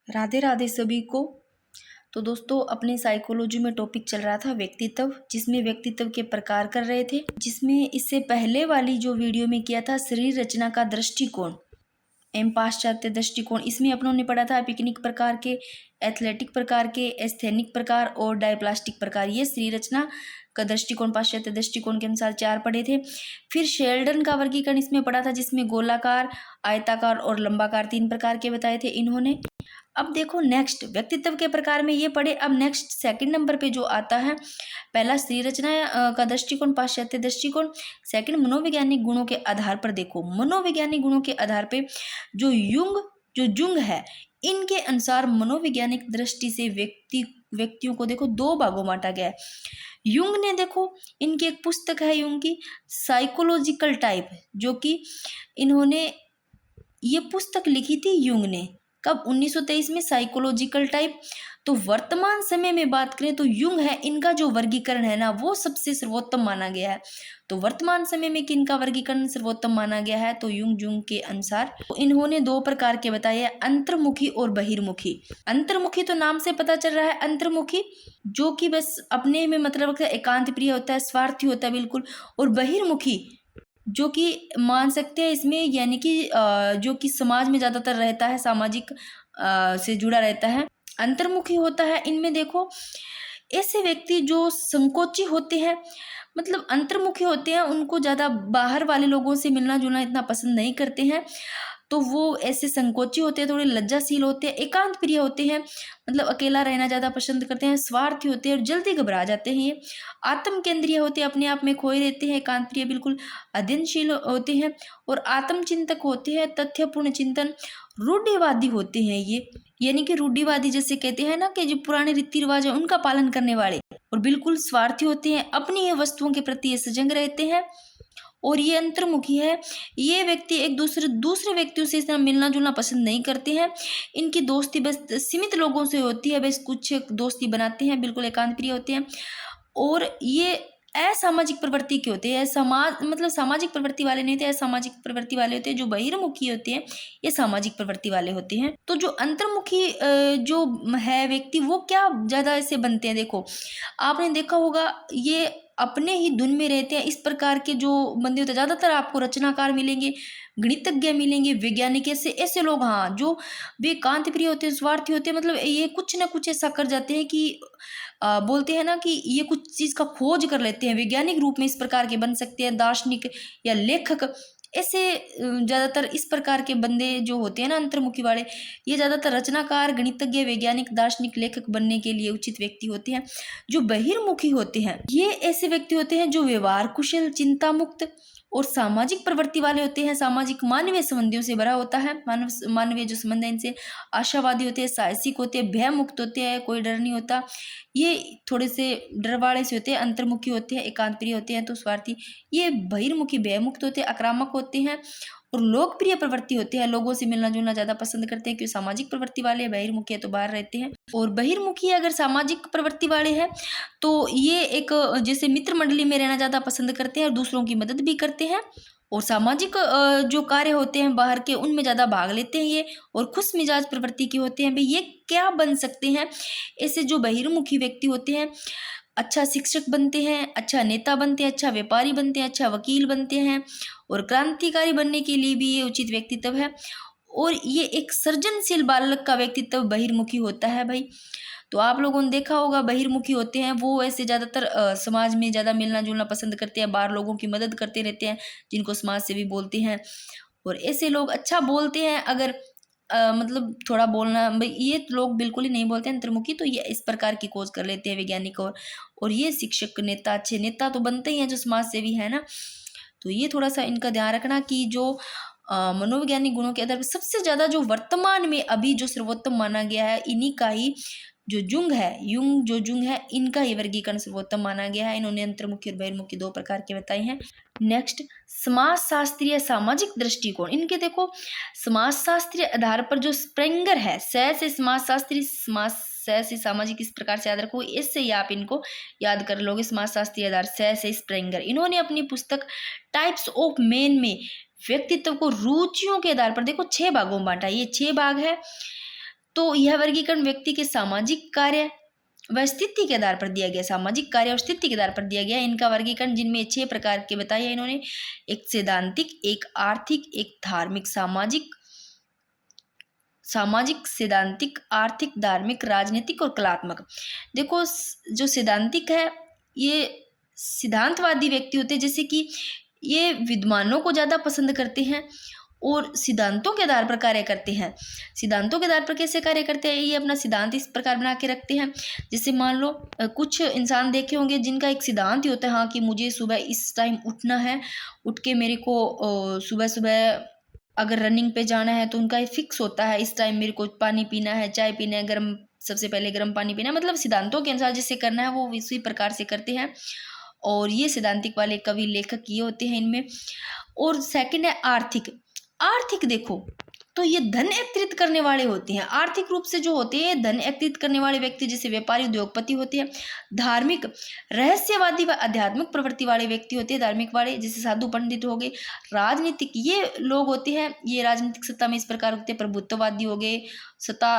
राधे राधे सभी को। तो दोस्तों, अपने साइकोलॉजी में टॉपिक चल रहा था व्यक्तित्व, जिसमें व्यक्तित्व के प्रकार कर रहे थे, जिसमें इससे पहले वाली जो वीडियो में किया था शरीर रचना का दृष्टिकोण एवं पाश्चात्य दृष्टिकोण, इसमें अपनों ने पढ़ा था पिकनिक प्रकार के, एथलेटिक प्रकार के, एस्थेनिक प्रकार और डायप्लास्टिक प्रकार। ये शरीर रचना का दृष्टिकोण पाश्चात्य दृष्टिकोण के अनुसार 4 पढ़े थे। फिर शेल्डन का वर्गीकरण इसमें पढ़ा था, जिसमें गोलाकार, आयताकार और लंबाकार 3 प्रकार के बताए थे इन्होंने। अब देखो नेक्स्ट व्यक्तित्व के प्रकार में ये पढ़े। अब नेक्स्ट सेकंड नंबर पे जो आता है, पहला शरीर रचना का दृष्टिकोण पाश्चात्य दृष्टिकोण, सेकंड मनोवैज्ञानिक गुणों के आधार पर। देखो मनोवैज्ञानिक गुणों के आधार पे जो जुंग है, इनके अनुसार मनोवैज्ञानिक दृष्टि से व्यक्तियों को देखो 2 भागों में बांटा गया है। युंग ने देखो, इनकी एक पुस्तक है युंग की साइकोलॉजिकल टाइप, जो कि इन्होंने ये पुस्तक लिखी थी युंग ने कब, 1923 में, साइकोलॉजिकल टाइप। तो वर्तमान समय में बात करें तो युंग है, इनका जो वर्गीकरण है ना, वो सबसे सर्वोत्तम माना गया है। तो वर्तमान समय में किनका वर्गीकरण सर्वोत्तम माना गया है, तो जुंग के अनुसार तो इन्होंने 2 प्रकार के बताए, अंतर्मुखी और बहिर्मुखी। अंतर्मुखी तो नाम से पता चल रहा है, अंतर्मुखी जो कि बस अपने में मतलब एकांत प्रिय होता है, स्वार्थी होता है बिल्कुल। और बहिर्मुखी जो कि मान सकते हैं इसमें, यानी कि जो कि समाज में ज़्यादातर रहता है, सामाजिक से जुड़ा रहता है। अंतर्मुखी होता है इनमें देखो, ऐसे व्यक्ति जो संकोची होते हैं, मतलब अंतर्मुखी होते हैं, उनको ज़्यादा बाहर वाले लोगों से मिलना जुलना इतना पसंद नहीं करते हैं। तो वो ऐसे संकोची होते हैं, थोड़े लज्जाशील होते हैं, एकांत प्रिय होते हैं, मतलब अकेला रहना ज़्यादा पसंद करते हैं, स्वार्थी होते हैं और जल्दी घबरा जाते हैं। ये आत्म केंद्रीय होते हैं, अपने आप में खोए रहते हैं, एकांत प्रिय बिल्कुल अध्ययनशील होते हैं और आत्मचिंतक होते हैं, तथ्यपूर्ण चिंतन, रूढ़िवादी होते हैं ये, यानी कि रूढ़िवादी जैसे कहते हैं ना, कि जो पुराने रीति रिवाज है उनका पालन करने वाले, और बिल्कुल स्वार्थी होते हैं, अपनी ही वस्तुओं के प्रति ये सजग रहते हैं। और ये अंतर्मुखी है, ये व्यक्ति एक दूसरे व्यक्तियों से इतना मिलना जुलना पसंद नहीं करते हैं। इनकी दोस्ती बस सीमित लोगों से होती है, बस कुछ दोस्ती बनाते हैं, बिल्कुल एकांत प्रिय होते हैं। और ये असामाजिक प्रवृत्ति के होते हैं, मतलब सामाजिक प्रवृत्ति वाले नहीं होते, असामाजिक प्रवृत्ति वाले होते हैं। जो बहिर्मुखी होते हैं ये सामाजिक प्रवृत्ति वाले होते हैं। तो जो अंतर्मुखी जो है व्यक्ति, वो क्या ज्यादा ऐसे बनते हैं, देखो आपने देखा होगा, ये अपने ही धुन में रहते हैं। इस प्रकार के जो बंदे होते हैं, ज्यादातर आपको रचनाकार मिलेंगे, गणितज्ञ मिलेंगे, वैज्ञानिक, ऐसे लोग, हाँ, जो वे एकांत प्रिय होते हैं, स्वार्थी होते हैं, मतलब ये कुछ ना कुछ ऐसा कर जाते हैं कि बोलते हैं ना कि ये कुछ चीज का खोज कर लेते हैं, वैज्ञानिक रूप में इस प्रकार के बन सकते हैं, दार्शनिक या लेखक, ऐसे ज्यादातर इस प्रकार के बंदे जो होते हैं ना अंतर्मुखी वाले, ये ज्यादातर रचनाकार, गणितज्ञ, वैज्ञानिक, दार्शनिक, लेखक बनने के लिए उचित व्यक्ति होते हैं। जो बहिर्मुखी होते हैं ये ऐसे व्यक्ति होते हैं जो व्यवहार कुशल, चिंता मुक्त और सामाजिक प्रवृत्ति वाले होते हैं। सामाजिक मानवीय संबंधियों से भरा होता है, मानवीय जो संबंध है इनसे, आशावादी होते हैं, साहसिक होते हैं, भय मुक्त होते हैं, कोई डर नहीं होता, ये थोड़े से डरवाड़े से होते हैं। अंतर्मुखी होते हैं, एकांत प्रिय होते हैं, तो स्वार्थी। ये बहिर्मुखी भयमुक्त होते हैं, आक्रामक होते हैं और लोकप्रिय प्रवृत्ति होते हैं, लोगों से मिलना जुलना ज्यादा पसंद करते हैं, क्योंकि सामाजिक प्रवृत्ति वाले हैं। बहिर्मुखी है तो बाहर रहते हैं। और बहिर्मुखी अगर सामाजिक प्रवृत्ति वाले हैं तो ये एक जैसे मित्र मंडली में रहना ज्यादा पसंद करते हैं और दूसरों की मदद भी करते हैं। और सामाजिक जो कार्य होते हैं बाहर के, उनमें ज्यादा भाग लेते हैं ये, और खुश मिजाज प्रवृत्ति के होते हैं। भाई ये क्या बन सकते हैं, ऐसे जो बहिर्मुखी व्यक्ति होते हैं, अच्छा शिक्षक बनते हैं, अच्छा नेता बनते हैं, अच्छा व्यापारी बनते हैं, अच्छा वकील बनते हैं, और क्रांतिकारी बनने के लिए भी ये उचित व्यक्तित्व है। और ये एक सृजनशील बालक का व्यक्तित्व बहिर्मुखी होता है भाई। तो आप लोगों ने देखा होगा, बहिर्मुखी होते हैं वो ऐसे ज्यादातर समाज में ज्यादा मिलना जुलना पसंद करते हैं, बाहर लोगों की मदद करते रहते हैं, जिनको समाज सेवी बोलते हैं। और ऐसे लोग अच्छा बोलते हैं, अगर मतलब थोड़ा बोलना, भाई ये लोग बिल्कुल ही नहीं बोलते हैं अंतर्मुखी, तो ये इस प्रकार की खोज कर लेते हैं वैज्ञानिक। और ये शिक्षक, नेता, अच्छे नेता तो बनते ही हैं जो समाज सेवी है ना। तो ये थोड़ा सा इनका ध्यान रखना कि जो मनोवैज्ञानिक गुणों के आधार पर सबसे ज्यादा जो वर्तमान में अभी जो सर्वोत्तम माना गया है, इन्हीं का ही जो जुंग है, इनका ही वर्गीकरण सर्वोत्तम माना गया है। इन्होंने अंतर्मुखी और बहिर्मुखी 2 प्रकार के बताए हैं। नेक्स्ट, समाज शास्त्रीय सामाजिक दृष्टिकोण। इनके देखो समाज शास्त्रीय आधार पर जो स्प्रेंगर है, से समाज शास्त्री, से सामाजिक, इस प्रकार से याद रखो, इससे ही आप इनको याद कर लोगे। समाज शास्त्रीय आधार से स्प्रेंगर, इन्होंने अपनी पुस्तक टाइप्स ऑफ मेन में व्यक्तित्व को रुचियों के आधार पर देखो 6 भागों में बांटा। ये 6 भाग है। तो यह वर्गीकरण व्यक्ति के सामाजिक कार्य व स्थिति के आधार पर दिया गया, सामाजिक कार्य और स्थिति के आधार पर दिया गया। इनका वर्गीकरण जिनमें 6 प्रकार के बताए हैं इन्होंने, एक सैद्धांतिक, एक आर्थिक, एक धार्मिक, सामाजिक, सैद्धांतिक, आर्थिक, धार्मिक, राजनीतिक और कलात्मक। देखो जो सैद्धांतिक है ये सिद्धांतवादी व्यक्ति होते हैं, जैसे कि ये विद्वानों को ज़्यादा पसंद करते हैं और सिद्धांतों के आधार पर कार्य करते हैं। सिद्धांतों के आधार पर कैसे कार्य करते हैं, ये अपना सिद्धांत इस प्रकार बना के रखते हैं। जैसे मान लो कुछ इंसान देखे होंगे जिनका एक सिद्धांत ही होता है, हाँ कि मुझे सुबह इस टाइम उठना है, उठ के मेरे को सुबह सुबह अगर रनिंग पे जाना है तो उनका ये फिक्स होता है, इस टाइम मेरे को पानी पीना है, चाय पीना है, गर्म, सबसे पहले गर्म पानी पीना है, मतलब सिद्धांतों के अनुसार जिससे करना है वो इसी प्रकार से करते हैं। और ये सैद्धांतिक वाले कवि लेखक ये होते हैं इनमें। और सेकंड है आर्थिक। आर्थिक देखो तो ये धन एकत्रित करने वाले होते हैं, आर्थिक रूप से जो होते हैं धन एकत्रित करने वाले व्यक्ति, जैसे व्यापारी, उद्योगपति होते हैं। धार्मिक, रहस्यवादी व आध्यात्मिक प्रवृत्ति वाले व्यक्ति होते हैं, धार्मिक वाले, जैसे साधु पंडित हो गए। राजनीतिक, ये लोग होते हैं, ये राजनीतिक सत्ता में इस प्रकार होते हैं, प्रभुत्ववादी हो गए, सत्ता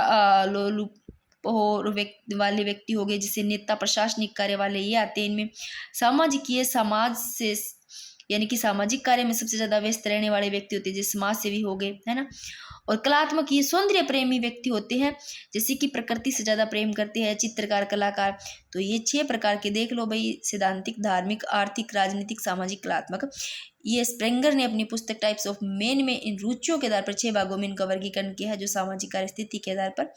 वाले व्यक्ति हो गए, जैसे नेता, प्रशासनिक कार्य वाले, ये आते हैं इनमें। सामाजिक, ये समाज से यानी कि सामाजिक कार्य में सबसे ज्यादा व्यस्त रहने वाले व्यक्ति होते हैं, जैसे समाज सेवी हो गए, है ना। और कलात्मक, ये सौंदर्य प्रेमी व्यक्ति होते हैं, जैसे कि प्रकृति से ज्यादा प्रेम करते हैं, चित्रकार, कलाकार। तो ये 6 प्रकार के देख लो भाई, सैद्धांतिक, धार्मिक, आर्थिक, राजनीतिक, सामाजिक, कलात्मक। ये स्प्रेंगर ने अपनी पुस्तक टाइप्स ऑफ मेन में इन रुचियों के आधार पर 6 भागों में इनका वर्गीकरण किया है, जो सामाजिक कार्य स्थिति के आधार पर।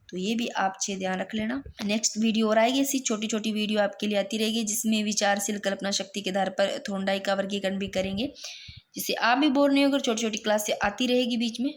तो ये भी आप 6 ध्यान रख लेना। नेक्स्ट वीडियो और आएगी, ऐसी छोटी छोटी वीडियो आपके लिए आती रहेगी, जिसमें विचारशील कल्पना शक्ति के आधार पर थोंडाई का वर्गीकरण भी करेंगे, जिससे आप भी बोर नहीं होकर, छोटी छोटी क्लास से आती रहेगी बीच में।